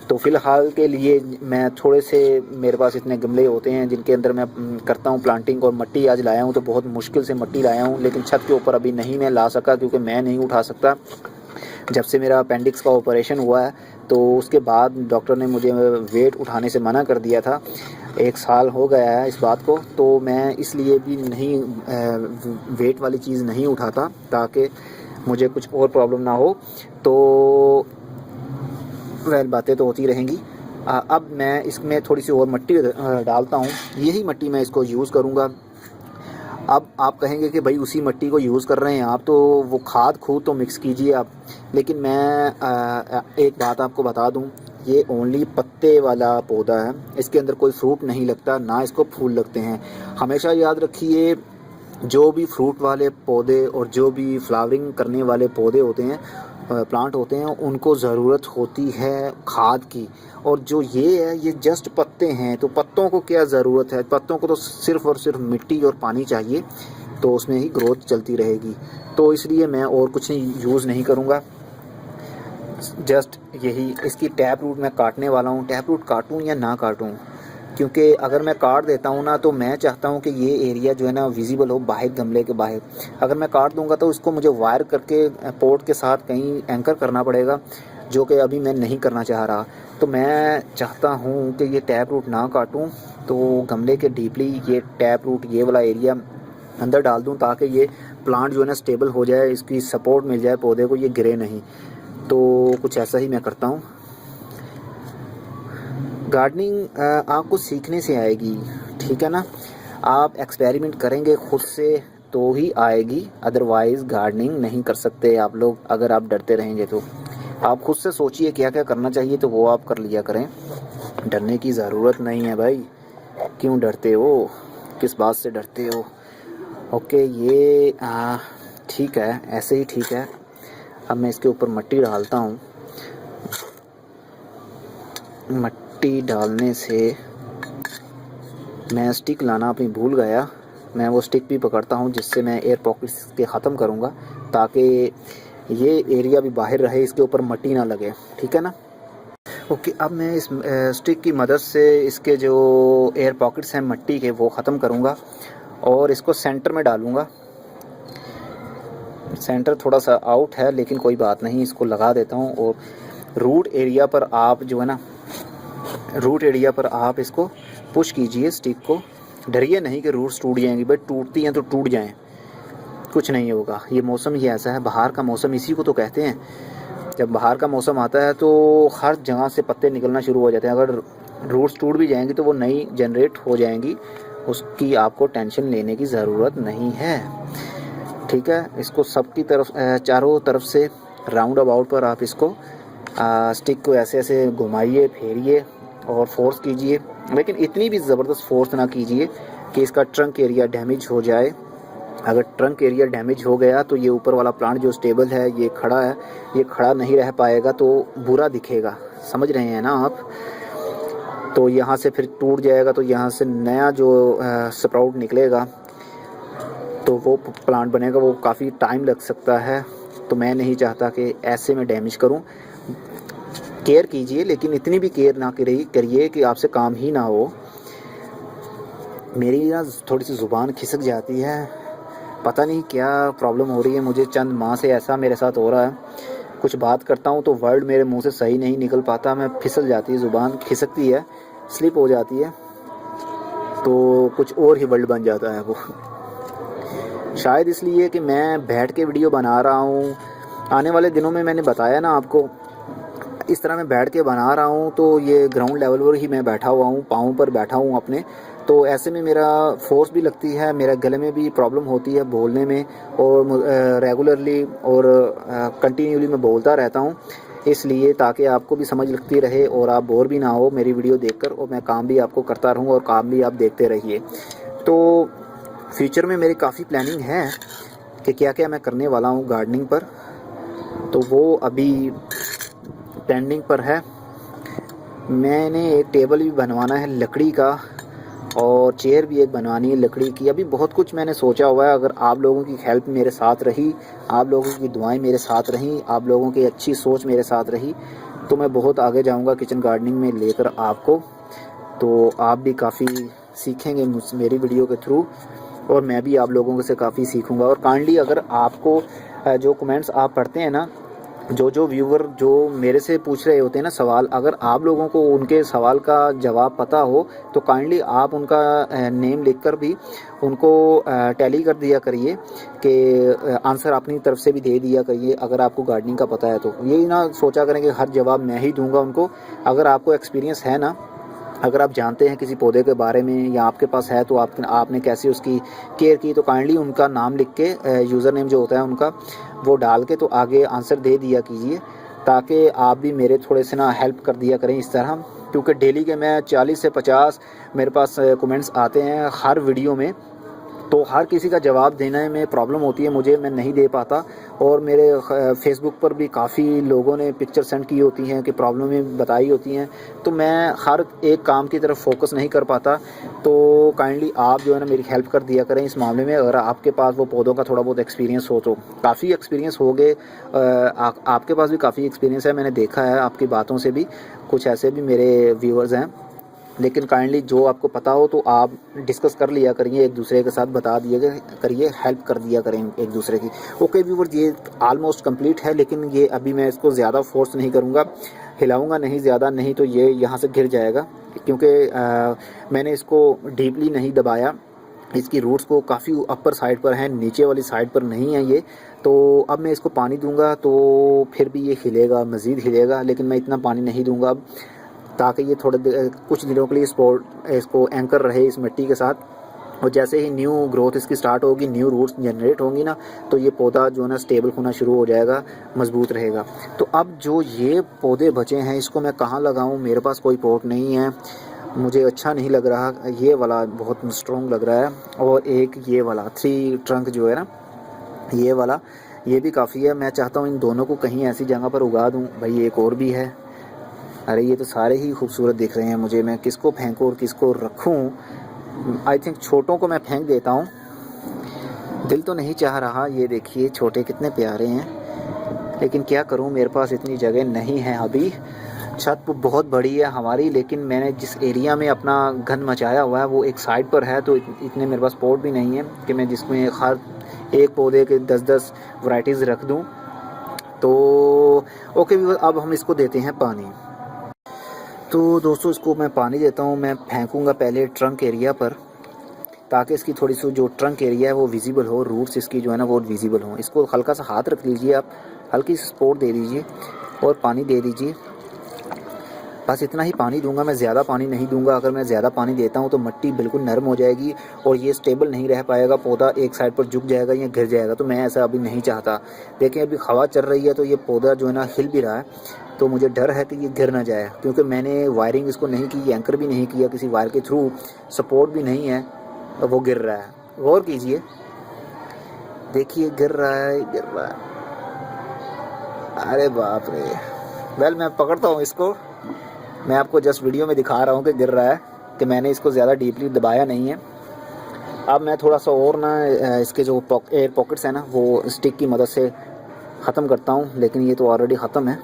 तो फ़िलहाल के लिए मैं थोड़े से, मेरे पास इतने गमले होते हैं जिनके अंदर मैं करता हूँ प्लांटिंग, और मट्टी आज लाया हूँ तो बहुत मुश्किल से मट्टी लाया हूँ, लेकिन छत के ऊपर अभी नहीं मैं ला सका क्योंकि मैं नहीं उठा सकता। जब से मेरा अपेंडिक्स का ऑपरेशन हुआ है तो उसके बाद डॉक्टर ने मुझे वेट उठाने से मना कर दिया था, 1 साल हो गया है इस बात को, तो मैं इसलिए भी नहीं वेट वाली चीज़ नहीं उठाता ताकि मुझे कुछ और प्रॉब्लम ना हो। तो वह बातें तो होती रहेंगी। अब मैं इसमें थोड़ी सी और मट्टी डालता हूँ, यही मट्टी मैं इसको यूज़ करूँगा। अब आप कहेंगे कि भाई उसी मिट्टी को यूज़ कर रहे हैं आप, तो वो खाद खूद तो मिक्स कीजिए आप, लेकिन मैं एक बात आपको बता दूं, ये ओनली पत्ते वाला पौधा है, इसके अंदर कोई फ्रूट नहीं लगता, ना इसको फूल लगते हैं। हमेशा याद रखिए जो भी फ्रूट वाले पौधे और जो भी फ्लावरिंग करने वाले पौधे होते हैं, प्लांट होते हैं, उनको ज़रूरत होती है खाद की। और जो ये है ये जस्ट पत्ते हैं, तो पत्तों को क्या ज़रूरत है, पत्तों को तो सिर्फ़ और सिर्फ मिट्टी और पानी चाहिए, तो उसमें ही ग्रोथ चलती रहेगी। तो इसलिए मैं और कुछ नहीं यूज़ नहीं करूँगा, जस्ट यही। इसकी टैप रूट मैं काटने वाला हूँ। टैप रूट काटूँ या ना काटूँ, क्योंकि अगर मैं काट देता हूँ ना तो मैं चाहता हूँ कि ये एरिया जो है ना विजिबल हो बाहर, गमले के बाहर। अगर मैं काट दूँगा तो इसको मुझे वायर करके पोर्ट के साथ कहीं एंकर करना पड़ेगा, जो कि अभी मैं नहीं करना चाह रहा। तो मैं चाहता हूँ कि ये टैप रूट ना काटूँ, तो गमले के डीपली ये टैप रूट ये वाला एरिया अंदर डाल दूँ ताकि ये प्लांट जो है ना स्टेबल हो जाए, इसकी सपोर्ट मिल जाए पौधे को, ये गिरे नहीं। तो कुछ ऐसा ही मैं करता हूँ। गार्डनिंग आपको सीखने से आएगी, ठीक है ना। आप एक्सपेरिमेंट करेंगे खुद से तो ही आएगी, अदरवाइज़ गार्डनिंग नहीं कर सकते आप लोग अगर आप डरते रहेंगे। तो आप खुद से सोचिए क्या क्या करना चाहिए तो वो आप कर लिया करें। डरने की ज़रूरत नहीं है भाई, क्यों डरते हो, किस बात से डरते हो। ओके, ये ठीक है, ऐसे ही ठीक है। अब मैं इसके ऊपर मिट्टी डालता हूँ। मिट्टी डालने से मैं स्टिक लाना अपनी भूल गया, मैं वो स्टिक भी पकड़ता हूँ जिससे मैं एयर पॉकेट्स के ख़त्म करूँगा ताकि ये एरिया भी बाहर रहे, इसके ऊपर मिट्टी ना लगे, ठीक है ना। ओके, अब मैं इस स्टिक की मदद से इसके जो एयर पॉकेट्स हैं मिट्टी के वो ख़त्म करूँगा और इसको सेंटर में डालूँगा। सेंटर थोड़ा सा आउट है लेकिन कोई बात नहीं, इसको लगा देता हूँ। और रूट एरिया पर आप जो है ना, रूट एरिया पर आप इसको पुश कीजिए स्टिक को। डरिए नहीं कि रूट्स टूट जाएंगी, भाई टूटती हैं तो टूट जाएं, कुछ नहीं होगा। ये मौसम ही ऐसा है, बाहर का मौसम इसी को तो कहते हैं। जब बाहर का मौसम आता है तो हर जगह से पत्ते निकलना शुरू हो जाते हैं। अगर रूट्स टूट भी जाएंगी तो वो नई जनरेट हो जाएंगी, उसकी आपको टेंशन लेने की ज़रूरत नहीं है। ठीक है, इसको सबकी तरफ चारों तरफ से राउंड अबाउट पर आप इसको स्टिक को ऐसे ऐसे घुमाइए, फेरिए और फोर्स कीजिए, लेकिन इतनी भी ज़बरदस्त फोर्स ना कीजिए कि इसका ट्रंक एरिया डैमेज हो जाए। अगर ट्रंक एरिया डैमेज हो गया तो ये ऊपर वाला प्लांट जो स्टेबल है, ये खड़ा है, ये खड़ा नहीं रह पाएगा तो बुरा दिखेगा। समझ रहे हैं ना आप? तो यहाँ से फिर टूट जाएगा, तो यहाँ से नया जो स्प्राउट निकलेगा तो वो प्लांट बनेगा, वो काफ़ी टाइम लग सकता है। तो मैं नहीं चाहता कि ऐसे में डैमेज करूँ। केयर कीजिए, लेकिन इतनी भी केयर ना करिए कि आपसे काम ही ना हो। मेरी ना थोड़ी सी ज़ुबान खिसक जाती है, पता नहीं क्या प्रॉब्लम हो रही है मुझे। चंद माह से ऐसा मेरे साथ हो रहा है, कुछ बात करता हूँ तो वर्ड मेरे मुंह से सही नहीं निकल पाता, मैं फिसल जाती है, ज़ुबान खिसकती है, स्लिप हो जाती है, तो कुछ और ही वर्ड बन जाता है वो। शायद इसलिए कि मैं बैठ के वीडियो बना रहा हूँ। आने वाले दिनों में मैंने बताया ना आपको, इस तरह मैं बैठ के बना रहा हूँ, तो ये ग्राउंड लेवल पर ही मैं बैठा हुआ हूँ, पाँव पर बैठा हूँ अपने, तो ऐसे में मेरा फोर्स भी लगती है, मेरा गले में भी प्रॉब्लम होती है बोलने में, और रेगुलरली और कंटिन्यूली मैं बोलता रहता हूँ, इसलिए ताकि आपको भी समझ लगती रहे और आप बोर भी ना हो मेरी वीडियो देखकर, और मैं काम भी आपको करता रहूँ और काम भी आप देखते रहिए। तो फ्यूचर में मेरी काफ़ी प्लानिंग है कि क्या क्या मैं करने वाला हूँ गार्डनिंग पर, तो वो अभी पेंडिंग पर है। मैंने एक टेबल भी बनवाना है लकड़ी का, और चेयर भी एक बनवानी है लकड़ी की। अभी बहुत कुछ मैंने सोचा हुआ है। अगर आप लोगों की हेल्प मेरे साथ रही, आप लोगों की दुआएं मेरे साथ रहीं, आप लोगों की अच्छी सोच मेरे साथ रही, तो मैं बहुत आगे जाऊंगा किचन गार्डनिंग में लेकर आपको। तो आप भी काफ़ी सीखेंगे मेरी वीडियो के थ्रू, और मैं भी आप लोगों से काफ़ी सीखूंगा। और काइंडली अगर आपको जो कमेंट्स आप पढ़ते हैं ना, जो व्यूवर जो मेरे से पूछ रहे होते हैं ना सवाल, अगर आप लोगों को उनके सवाल का जवाब पता हो तो काइंडली आप उनका नेम लिखकर भी उनको टैली कर दिया करिए, कि आंसर अपनी तरफ से भी दे दिया करिए अगर आपको गार्डनिंग का पता है तो। ये ना सोचा करें कि हर जवाब मैं ही दूंगा उनको। अगर आपको एक्सपीरियंस है ना, अगर आप जानते हैं किसी पौधे के बारे में या आपके पास है, तो आपने कैसे उसकी केयर की, तो काइंडली उनका नाम लिख के यूज़र नेम जो होता है उनका वो डाल के तो आगे आंसर दे दिया कीजिए, ताकि आप भी मेरे थोड़े से ना हेल्प कर दिया करें इस तरह। क्योंकि डेली के मैं 40 से 50 मेरे पास कमेंट्स आते हैं हर वीडियो में, तो हर किसी का जवाब देने में प्रॉब्लम होती है मुझे, मैं नहीं दे पाता। और मेरे फेसबुक पर भी काफ़ी लोगों ने पिक्चर सेंड की होती हैं कि प्रॉब्लमें बताई होती हैं, तो मैं हर एक काम की तरफ फोकस नहीं कर पाता। तो काइंडली आप जो है ना मेरी हेल्प कर दिया करें इस मामले में। अगर आपके पास वो पौधों का थोड़ा बहुत एक्सपीरियंस हो, तो काफ़ी एक्सपीरियंस हो गए, आपके पास भी काफ़ी एक्सपीरियंस है, मैंने देखा है आपकी बातों से भी। कुछ ऐसे भी मेरे व्यूअर्स हैं, लेकिन काइंडली जो आपको पता हो तो आप डिस्कस कर लिया करिए, एक दूसरे के साथ बता दिया करिए, हेल्प कर दिया करें एक दूसरे की। ओके व्यूअर्स, ये आलमोस्ट कंप्लीट है, लेकिन ये अभी मैं इसको ज़्यादा फोर्स नहीं करूँगा, हिलाऊंगा नहीं ज़्यादा, नहीं तो ये यहाँ से गिर जाएगा, क्योंकि मैंने इसको डीपली नहीं दबाया। इसकी रूट्स को काफ़ी अपर साइड पर हैं, नीचे वाली साइड पर नहीं है ये। तो अब मैं इसको पानी दूंगा तो फिर भी ये हिलेगा, मज़ीद हिलेगा, लेकिन मैं इतना पानी नहीं दूंगा अब, ताकि ये कुछ दिनों के लिए इसको एंकर रहे इस मिट्टी के साथ। और जैसे ही न्यू ग्रोथ इसकी स्टार्ट होगी, न्यू रूट्स जनरेट होंगी ना, तो ये पौधा जो है ना स्टेबल होना शुरू हो जाएगा, मजबूत रहेगा। तो अब जो ये पौधे बचे हैं इसको मैं कहाँ लगाऊँ, मेरे पास कोई पॉट नहीं है, मुझे अच्छा नहीं लग रहा। ये वाला बहुत स्ट्रॉन्ग लग रहा है, और एक ये वाला 3 ट्रंक जो है ना, ये वाला, ये भी काफ़ी है। मैं चाहता हूँ इन दोनों को कहीं ऐसी जगह पर उगा दूँ। भाई एक और भी है, अरे ये तो सारे ही खूबसूरत दिख रहे हैं मुझे, मैं किसको फेंकूँ और किसको रखूँ। आई थिंक छोटों को मैं फेंक देता हूँ, दिल तो नहीं चाह रहा। ये देखिए छोटे कितने प्यारे हैं, लेकिन क्या करूँ, मेरे पास इतनी जगह नहीं है अभी। छत बहुत बड़ी है हमारी, लेकिन मैंने जिस एरिया में अपना घन मचाया हुआ है वो एक साइड पर है, तो इतने मेरे पास पॉट भी नहीं है कि मैं जिसमें हर एक पौधे के 10-10 वैरायटीज़ रख दूँ। तो ओके, अब हम इसको देते हैं पानी। तो दोस्तों इसको मैं पानी देता हूँ, मैं फेंकूँगा पहले ट्रंक एरिया पर, ताकि इसकी थोड़ी सी जो ट्रंक एरिया है वो विजिबल हो, रूट्स इसकी जो है ना वो विजिबल हो। इसको हल्का सा हाथ रख लीजिए आप, हल्की सी सपोर्ट दे दीजिए, और पानी दे दीजिए। बस इतना ही पानी दूंगा मैं, ज़्यादा पानी नहीं दूंगा। अगर मैं ज़्यादा पानी देता हूँ तो मिट्टी बिल्कुल नरम हो जाएगी और ये स्टेबल नहीं रह पाएगा, पौधा एक साइड पर झुक जाएगा या गिर जाएगा। तो मैं ऐसा अभी नहीं चाहता। देखिए अभी हवा चल रही है तो ये पौधा जो है ना हिल भी रहा है, तो मुझे डर है कि ये गिर ना जाए, क्योंकि मैंने वायरिंग इसको नहीं की, एंकर भी नहीं किया, किसी वायर के थ्रू सपोर्ट भी नहीं है, तो वो गिर रहा है। गौर कीजिए, देखिए गिर रहा है, गिर रहा है। अरे बाप रे। वेल मैं पकड़ता हूँ इसको, मैं आपको जस्ट वीडियो में दिखा रहा हूँ कि गिर रहा है, कि मैंने इसको ज़्यादा डीपली दबाया नहीं है। अब मैं थोड़ा सा और ना इसके जो एयर पॉकेट्स हैं ना वो स्टिक की मदद से ख़त्म करता हूँ, लेकिन ये तो ऑलरेडी ख़त्म है।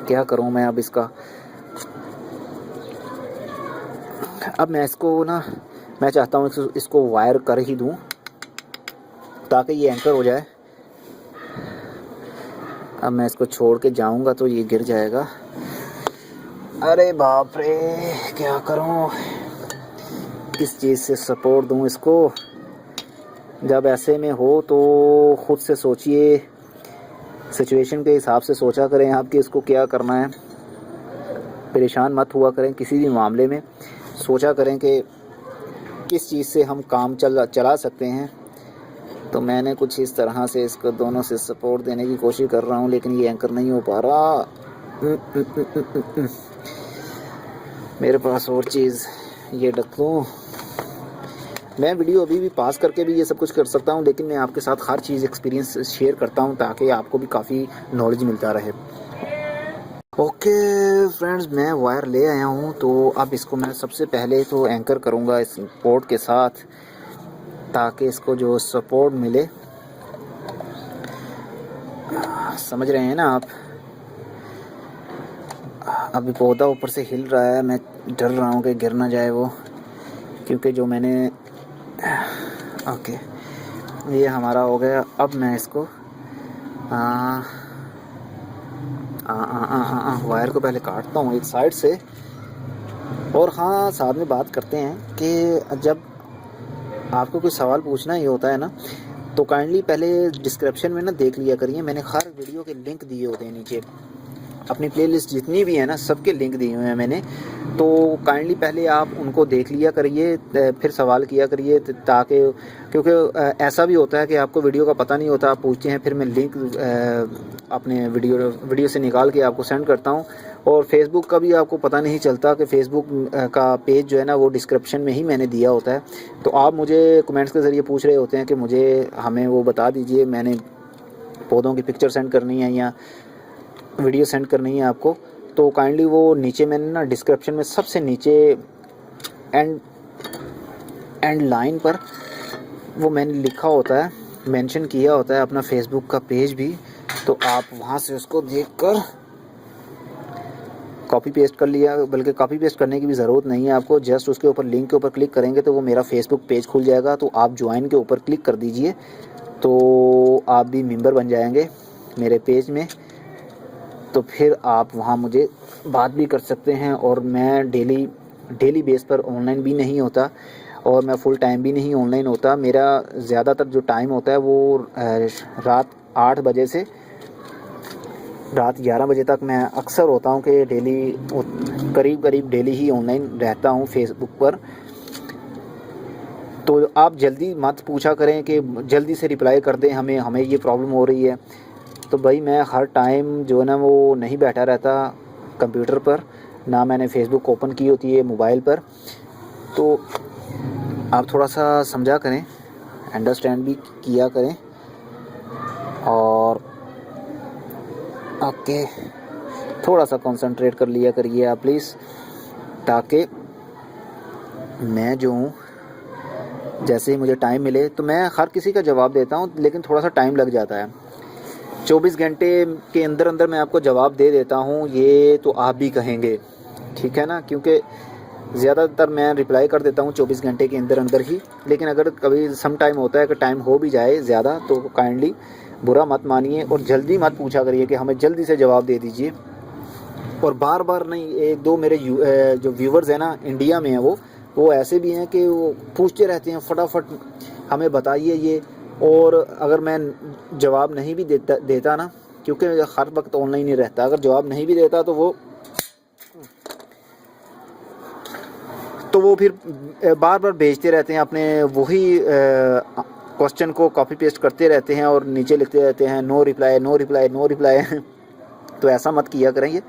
क्या करूँ मैं अब इसका। अब मैं इसको ना, मैं चाहता हूँ इसको वायर कर ही दूँ ताकि ये एंकर हो जाए। अब मैं इसको छोड़ के जाऊंगा तो ये गिर जाएगा। अरे बाप रे, क्या करूं, किस चीज़ से सपोर्ट दूं इसको। जब ऐसे में हो तो ख़ुद से सोचिए, सिचुएशन के हिसाब से सोचा करें आप कि इसको क्या करना है। परेशान मत हुआ करें किसी भी मामले में, सोचा करें कि किस चीज़ से हम काम चला सकते हैं। तो मैंने कुछ इस तरह से इसको दोनों से सपोर्ट देने की कोशिश कर रहा हूँ, लेकिन ये एंकर नहीं हो पा रहा। मेरे पास और चीज़, ये रख दूँ। मैं वीडियो अभी भी पास करके भी ये सब कुछ कर सकता हूँ, लेकिन मैं आपके साथ हर चीज़ एक्सपीरियंस शेयर करता हूँ ताकि आपको भी काफ़ी नॉलेज मिलता रहे। ओके फ्रेंड्स, मैं वायर ले आया हूँ। तो अब इसको मैं सबसे पहले तो एंकर करूँगा इस पोर्ट के साथ, ताकि इसको जो सपोर्ट मिले। समझ रहे हैं ना आप। अभी पौधा ऊपर से हिल रहा है, मैं डर रहा हूँ कि गिर ना जाए वो, क्योंकि जो मैंने ओके ये हमारा हो गया। अब मैं इसको वायर को पहले काटता हूँ एक साइड से। और हाँ, साथ में बात करते हैं कि जब आपको कोई सवाल पूछना ही होता है ना, तो काइंडली पहले डिस्क्रिप्शन में ना देख लिया करिए, मैंने हर वीडियो के लिंक दिए होते हैं नीचे। अपनी प्लेलिस्ट जितनी भी है ना सबके लिंक दिए हुए हैं मैंने, तो काइंडली पहले आप उनको देख लिया करिए, फिर सवाल किया करिए, ताकि क्योंकि ऐसा भी होता है कि आपको वीडियो का पता नहीं होता, आप पूछते हैं, फिर मैं लिंक अपने वीडियो से निकाल के आपको सेंड करता हूँ। और फेसबुक का भी आपको पता नहीं चलता कि फ़ेसबुक का पेज जो है ना वो डिस्क्रिप्शन में ही मैंने दिया होता है। तो आप मुझे कमेंट्स के ज़रिए पूछ रहे होते हैं कि मुझे हमें वो बता दीजिए, मैंने पौधों की पिक्चर सेंड करनी है या वीडियो सेंड करनी है आपको। तो काइंडली वो नीचे मैंने ना डिस्क्रिप्शन में सबसे नीचे एंड लाइन पर वो मैंने लिखा होता है, मेंशन किया होता है अपना फेसबुक का पेज भी। तो आप वहाँ से उसको देखकर कॉपी पेस्ट कर लिया, बल्कि कॉपी पेस्ट करने की भी ज़रूरत नहीं है आपको, जस्ट उसके ऊपर लिंक के ऊपर क्लिक करेंगे तो वो मेरा फेसबुक पेज खुल जाएगा। तो आप ज्वाइन के ऊपर क्लिक कर दीजिए, तो आप भी मेंबर बन जाएंगे मेरे पेज में। तो फिर आप वहाँ मुझे बात भी कर सकते हैं। और मैं डेली बेस पर ऑनलाइन भी नहीं होता, और मैं फुल टाइम भी नहीं ऑनलाइन होता। मेरा ज़्यादातर जो टाइम होता है वो रात 8 बजे से रात 11 बजे तक मैं अक्सर होता हूँ कि करीब डेली ही ऑनलाइन रहता हूँ फेसबुक पर। तो आप जल्दी मत पूछा करें कि जल्दी से रिप्लाई कर दें हमें ये प्रॉब्लम हो रही है। तो भाई मैं हर टाइम जो है ना वो नहीं बैठा रहता कंप्यूटर पर, ना मैंने फ़ेसबुक ओपन की होती है मोबाइल पर। तो आप थोड़ा सा समझा करें, अंडरस्टैंड भी किया करें। और ओके, थोड़ा सा कंसंट्रेट कर लिया करिए आप प्लीज़, ताकि मैं जो हूँ जैसे ही मुझे टाइम मिले तो मैं हर किसी का जवाब देता हूँ, लेकिन थोड़ा सा टाइम लग जाता है। 24 घंटे के अंदर मैं आपको जवाब दे देता हूँ, ये तो आप भी कहेंगे, ठीक है ना, क्योंकि ज़्यादातर मैं रिप्लाई कर देता हूँ 24 घंटे के अंदर ही। लेकिन अगर कभी सम टाइम होता है कि टाइम हो भी जाए ज़्यादा, तो काइंडली बुरा मत मानिए और जल्दी मत पूछा करिए कि हमें जल्दी से जवाब दे दीजिए। और बार बार नहीं, एक दो मेरे जो व्यूवर्स हैं ना इंडिया में हैं, वो ऐसे भी हैं कि वो पूछते रहते हैं फटाफट हमें बताइए ये, और अगर मैं जवाब नहीं भी देता ना, क्योंकि हर वक्त ऑनलाइन ही रहता, अगर जवाब नहीं भी देता तो वो फिर बार बार भेजते रहते हैं, अपने वही क्वेश्चन को कॉपी पेस्ट करते रहते हैं और नीचे लिखते रहते हैं no reply no reply no reply. तो ऐसा मत किया करेंगे,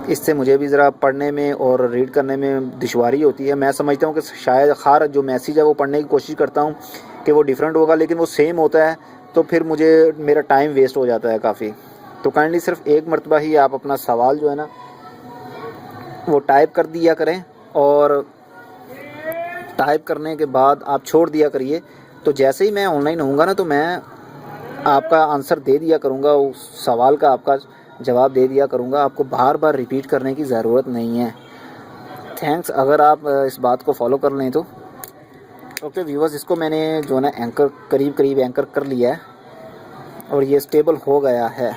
इससे मुझे भी ज़रा पढ़ने में और रीड करने में दुश्वारी होती है। मैं समझता हूँ कि शायद हर जो मैसेज है वो पढ़ने की कोशिश करता हूँ कि वो डिफरेंट होगा, लेकिन वो सेम होता है, तो फिर मेरा टाइम वेस्ट हो जाता है काफ़ी। तो काइंडली सिर्फ एक मरतबा ही आप अपना सवाल जो है ना वो टाइप कर दिया करें, और टाइप करने के बाद आप छोड़ दिया करिए। तो जैसे ही मैं ऑनलाइन होऊंगा ना, तो मैं आपका आंसर दे दिया करूँगा, उस सवाल का आपका जवाब दे दिया करूँगा, आपको बार बार रिपीट करने की ज़रूरत नहीं है। थैंक्स अगर आप इस बात को फॉलो कर लें तो। ओके व्यूअर्स, इसको मैंने जो है ना करीब करीब एंकर कर लिया है और ये स्टेबल हो गया है।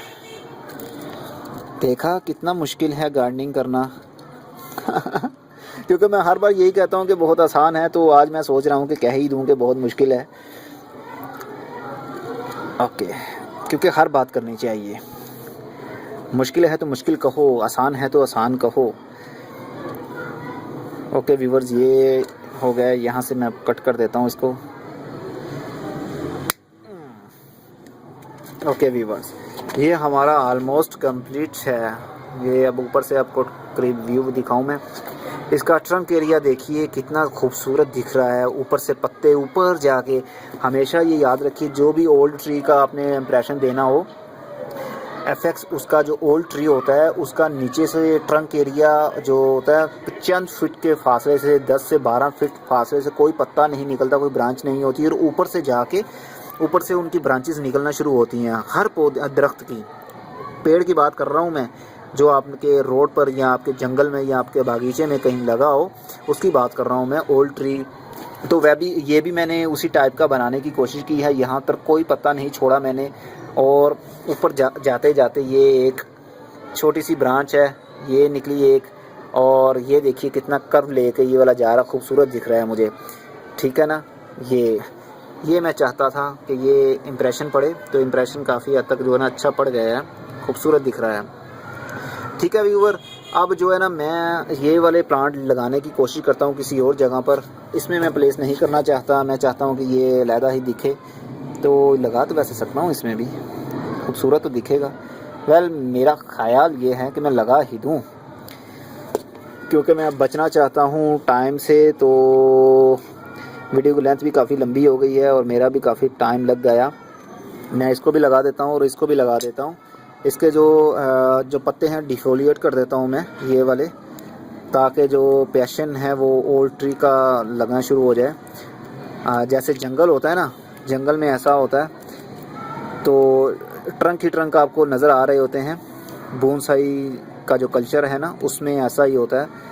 देखा कितना मुश्किल है गार्डनिंग करना। क्योंकि मैं हर बार यही कहता हूँ कि बहुत आसान है, तो आज मैं सोच रहा हूँ कि कह ही दूँ कि बहुत मुश्किल है। ओके, क्योंकि हर बात करनी चाहिए, मुश्किल है तो मुश्किल कहो, आसान है तो आसान कहो। ओके व्यूअर्स, ये हो गया, यहाँ से मैं कट कर देता हूँ इसको। ओके व्यूअर्स, ये हमारा ऑलमोस्ट कंप्लीट है। ये अब ऊपर से आपको करीब व्यू दिखाऊं मैं। इसका ट्रंक एरिया देखिए कितना खूबसूरत दिख रहा है, ऊपर से पत्ते ऊपर जाके। हमेशा ये याद रखिए, जो भी ओल्ड ट्री का आपने इम्प्रेशन देना हो, एफेक्स उसका जो ओल्ड ट्री होता है उसका नीचे से ट्रंक एरिया जो होता है चंद फीट के फासले से, 10 से 12 फीट फासले से कोई पत्ता नहीं निकलता, कोई ब्रांच नहीं होती, और ऊपर से जाके ऊपर से उनकी ब्रांचेस निकलना शुरू होती हैं। हर पौधे दरख्त की, पेड़ की बात कर रहा हूँ मैं, जो आपके रोड पर या आपके जंगल में या आपके बागीचे में कहीं लगा हो, उसकी बात कर रहा हूँ मैं, ओल्ड ट्री। तो वह भी, ये भी मैंने उसी टाइप का बनाने की कोशिश की है। यहाँ तक कोई पत्ता नहीं छोड़ा मैंने, और ऊपर जाते जाते ये एक छोटी सी ब्रांच है, ये निकली एक, और ये देखिए कितना कर्व लेके ये वाला जा रहा, खूबसूरत दिख रहा है मुझे, ठीक है ना। ये मैं चाहता था कि ये इम्प्रेशन पड़े, तो इम्प्रेशन काफ़ी हद तक जो है ना अच्छा पड़ गया है, खूबसूरत दिख रहा है। ठीक है व्यूअर, अब जो है ना मैं ये वाले प्लांट लगाने की कोशिश करता हूँ किसी और जगह पर। इसमें मैं प्लेस नहीं करना चाहता, मैं चाहता हूँ कि ये अलहदा ही दिखे। तो लगा तो वैसे सकता हूँ, इसमें भी खूबसूरत तो दिखेगा। वेल मेरा ख़्याल ये है कि मैं लगा ही दूँ, क्योंकि मैं बचना चाहता हूँ टाइम से। तो वीडियो की लेंथ भी काफ़ी लंबी हो गई है और मेरा भी काफ़ी टाइम लग गया। मैं इसको भी लगा देता हूँ और इसको भी लगा देता हूँ। इसके जो पत्ते हैं डिफोलिएट कर देता हूँ मैं, ये वाले, ताकि जो पैशन है वो ओल्ड ट्री का लगना शुरू हो जाए। जैसे जंगल होता है ना, जंगल में ऐसा होता है, तो ट्रंक ही ट्रंक आपको नज़र आ रहे होते हैं। बोनसाई का जो कल्चर है ना, उसमें ऐसा ही होता है।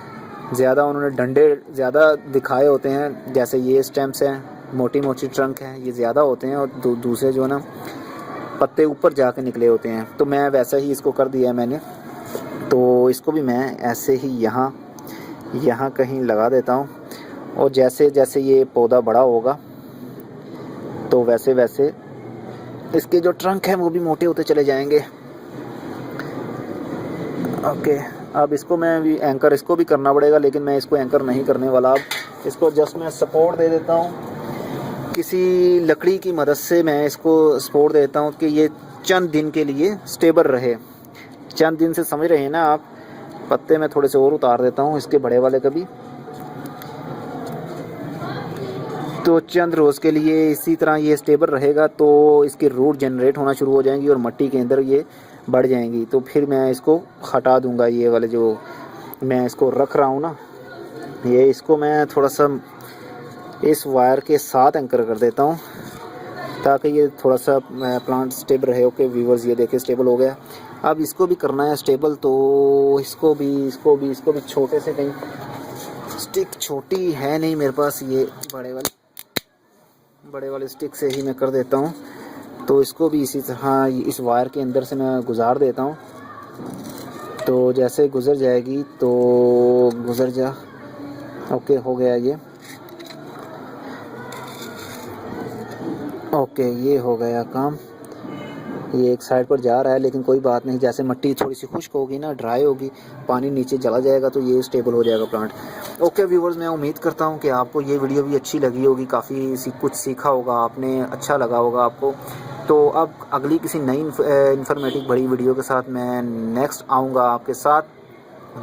ज़्यादा उन्होंने डंडे ज़्यादा दिखाए होते हैं, जैसे ये स्टेम्स हैं, मोटी मोटी ट्रंक हैं, ये ज़्यादा होते हैं, और दूसरे जो ना पत्ते ऊपर जाके निकले होते हैं। तो मैं वैसा ही इसको कर दिया है मैंने। तो इसको भी मैं ऐसे ही यहाँ कहीं लगा देता हूँ, और जैसे जैसे ये पौधा बड़ा होगा तो वैसे वैसे इसके जो ट्रंक हैं वो भी मोटे होते चले जाएंगे। ओके, अब इसको मैं भी एंकर इसको भी करना पड़ेगा, लेकिन मैं इसको एंकर नहीं करने वाला। अब इसको जस्ट मैं सपोर्ट दे देता हूँ, किसी लकड़ी की मदद से मैं इसको सपोर्ट देता हूँ कि ये चंद दिन के लिए स्टेबल रहे। चंद दिन से समझ रहे हैं ना आप। पत्ते मैं थोड़े से और उतार देता हूँ इसके बड़े वाले कभी, तो चंद रोज़ के लिए इसी तरह ये स्टेबल रहेगा, तो इसकी रूट जनरेट होना शुरू हो जाएंगी और मिट्टी के अंदर ये बढ़ जाएंगी। तो फिर मैं इसको हटा दूंगा, ये वाले जो मैं इसको रख रहा हूँ ना, ये इसको मैं थोड़ा सा इस वायर के साथ एंकर कर देता हूँ, ताकि ये थोड़ा सा प्लांट स्टेबल रहे। ओके व्यूअर्स, ये देखिए स्टेबल हो गया। अब इसको भी करना है स्टेबल, तो इसको भी छोटे से, कहीं स्टिक छोटी है नहीं मेरे पास, ये बड़े वाले स्टिक से ही मैं कर देता हूँ। तो इसको भी इसी तरह इस वायर के अंदर से मैं गुजार देता हूँ, तो जैसे गुज़र जाएगी तो गुज़र जा। ओके, हो गया ये। ओके, ये हो गया काम। ये एक साइड पर जा रहा है, लेकिन कोई बात नहीं, जैसे मिट्टी थोड़ी सी खुश्क होगी ना, ड्राई होगी, पानी नीचे चला जाएगा तो ये स्टेबल हो जाएगा प्लांट। ओके व्यूवर्स, मैं उम्मीद करता हूँ कि आपको ये वीडियो भी अच्छी लगी होगी, काफ़ी कुछ सीखा होगा आपने, अच्छा लगा होगा आपको। तो अब अगली किसी नई इन्फॉर्मेटिव बड़ी वीडियो के साथ मैं नेक्स्ट आऊँगा आपके साथ।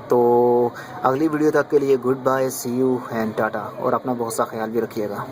तो अगली वीडियो तक के लिए good bye, see you and tata, और अपना बहुत सा ख्याल भी रखिएगा।